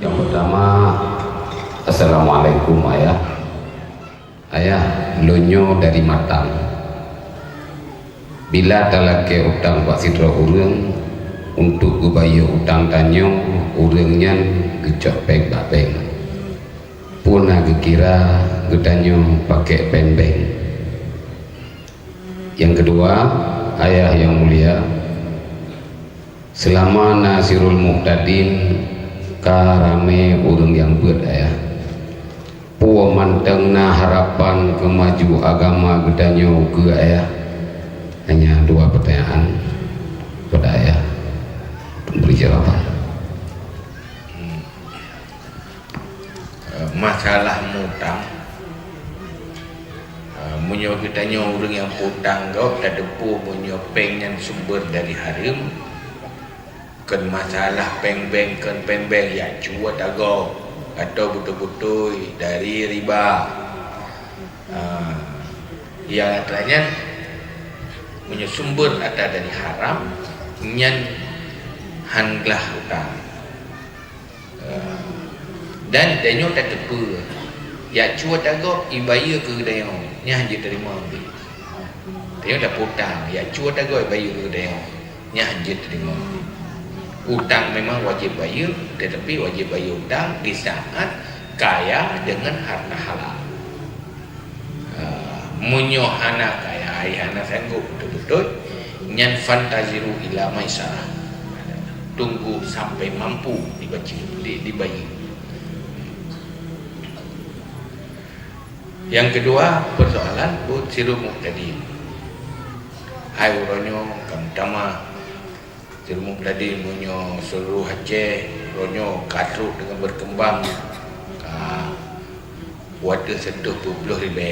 Yang pertama, Assalamualaikum ayah. Ayah, lonyo dari Matang. Bila talake utang Pak Sidra urang untuk gebaya utang tanyo urangnya gecok peng bapeng. Puna gekira gedanyo pakai penbeng. Yang kedua, ayah yang mulia, selama Nasirul Muqtadin karame urang yang buat ayah puwa mantengna harapan kemaju agama gedanyo ke ayah. Hanya dua pertanyaan pada ayah beri jawaban. Masalah mutang, munyo kita nyo orang yang hutang kau tak depu munyo peng yang sumber dari haram. Kan masalah peng-beng kan peng-beng ya cuat ago atau betul-betul dari riba. Yang lainnya punya sumber ada dari haram nyan hanglah hutang. Dan denyo tak tepu ya cuat ago ibaya ke denyo nya hanje terima ambil. Denyo dah hutang ya cuat ago ibaya ke denyo nya hanje terima ambil. Utang memang wajib bayar, tetapi wajib bayar utang di saat kaya dengan harta halal. Munyo hana kaya, ayah hana sanggup betul-betul nyan fantaziru ila maisarah. Tunggu sampai mampu dibayar. Yang kedua, persoalan Sirul Muqtadin. Hai uronyo kam tama Sirul Muqtadin munyo seluruh Aceh ronyo katruk dengan berkembang wadah 10 ribu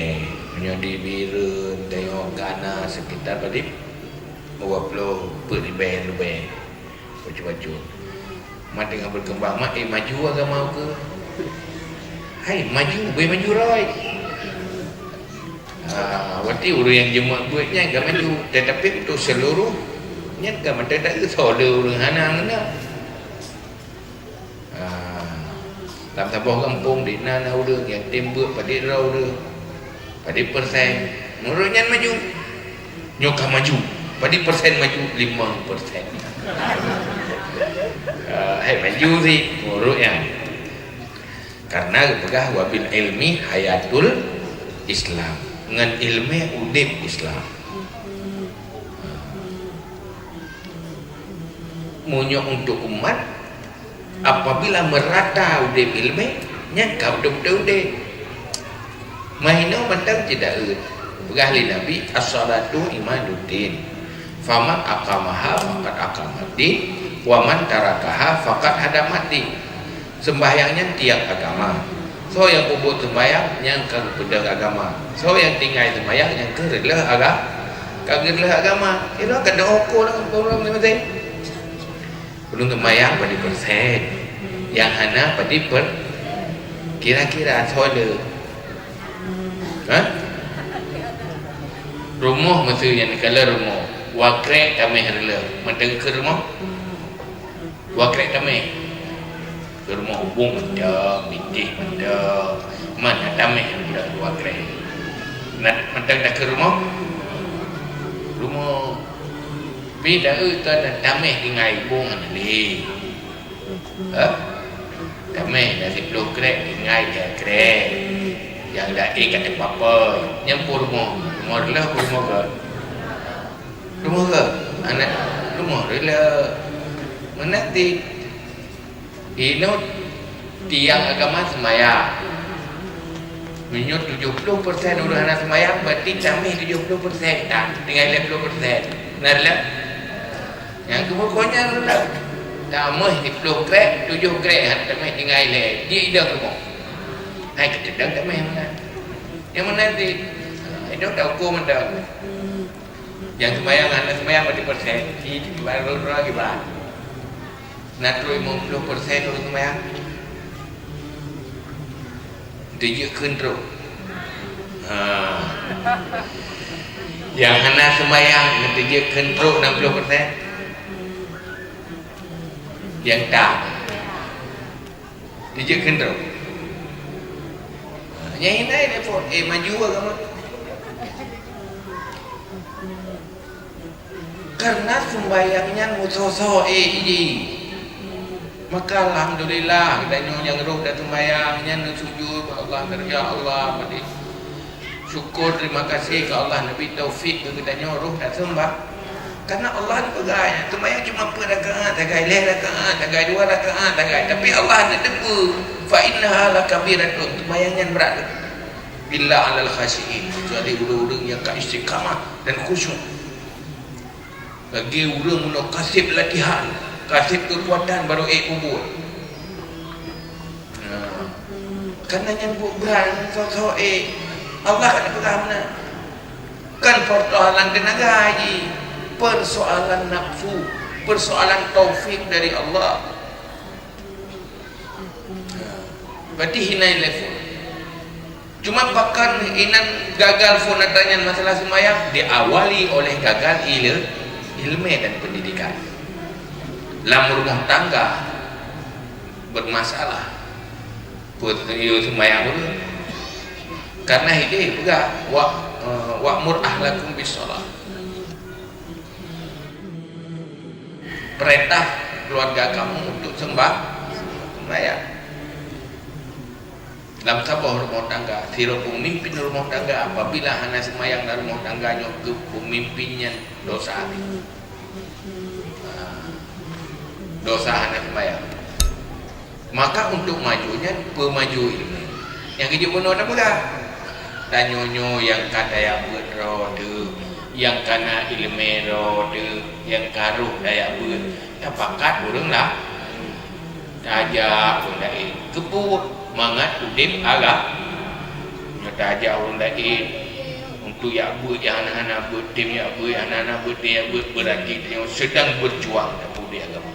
munyo di Birun tengok Gana sekitar tadi 20 ribu lebih baju-baju mak dengan berkembang mak maju agama ke hai maju maju roy waktu orang yang jemaah buatnya agak maju tetapi untuk seluruh nya kan mata tak soda orang hanang na. Dalam sebuah kampung di nana urang yang tembak pada rau dia. Pada persen menurutnya maju. Nyoka maju. Pada persen maju 5%. Maju sih menurutnya. Karena begah wabil ilmi hayatul Islam. Dengan ilmu udip Islam. Munyo untuk umat apabila merata udip ilmu nyangka betul-betul udip mahina mentang tidak berahli Nabi as-salatu imaduddin faman aqamaha faqad aqamaddin wa man tarakaha faqad hadamaddin. Sembahyangnya tiang agama, so yang kubur sembahyang yang kepada agama, so yang tinggal sembahyang yang kerelah agama itu akan diukur orang ni macam belum sembahyang pada persen yang hana pada per kira-kira soda rumah maksudnya kalau rumah wakrek kami rela menteng ke rumah wakrek kami ke rumah hubung menteng mitih menteng mana kami rela wakrek nak menteng dah ke rumah beda tu dan tameh tinggal ibung ni. Tameh dah 10 krek tinggal krek. Yang dah kat apa? Nyampur rumah rela rumah ke? Rumah ke? Anak rumah rela. Mana ti? Ini tiang agama semaya. Menyut 70% orang anak semaya berarti tameh 70%. Tak, tinggal 50%. Narlah yang kemudiannya rendah tamah 10 krek 7 krek hantar meh tinggal le dia dah rumah hai kita dah tak meh mana yang mana di itu dah hukum dah yang sembahyang anak sembahyang berapa persen itu baru lagi bah nak 50% orang sembahyang diaขึ้นterus Yang anak sembahyang nanti dia kontrol 60%. Yang tak dia kontrol. Yang ini telefon, maju agama. Karena sembahyangnya musoso ini. Maka alhamdulillah kita yang roh dan sembahyangnya sujud Allah kerja Allah mati. Syukur terima kasih ke Allah Nabi taufik kita roh dan sembah. Karena Allah dipegainya. Sembahyang cuma rakaat, tagai rakaat, tagai 2 rakaat, tagai. Tapi Allah ada tegur. Fa innaha lakabiratun. Sembahyangnya berat. Bila alal khasyiin. Kecuali urang-urang yang istiqamah dan khusyuk. Bagi urang mun kasih latihan, kasih kekuatan baru kubur. Karena yang berat so Allah kan pegang mana? Kan persoalan tenaga haji, persoalan nafsu, persoalan taufik dari Allah. Berarti hinai level. Cuma bahkan inan gagal funatanya masalah sembahyang diawali oleh gagal ilmu dan pendidikan. Dalam rumah tangga bermasalah. Putri sembahyang dulu. Karena ini juga wa'mur ahlakum bisalah. Perintah keluarga kamu untuk sembahyang. Dalam sebuah rumah tangga, si pemimpin rumah tangga apabila hanya sembahyang dalam rumah tangganya ke pemimpinnya dosa. Dosa hanya sembahyang. Maka untuk majunya pemaju ilmu. Yang kerja penuh apa enggak? Dan nyonyo yang kata yang berroda, yang kana ilmu roda, yang karuh daya ber. Ya pakat burung lah. Tajak pun lain. Kebut mangat udip agak. Tajak orang lain. Untuk yang ber, yang anak-anak ber, tim yang ber, anak-anak ber, dia ber, berarti dia sedang berjuang dalam dia agama.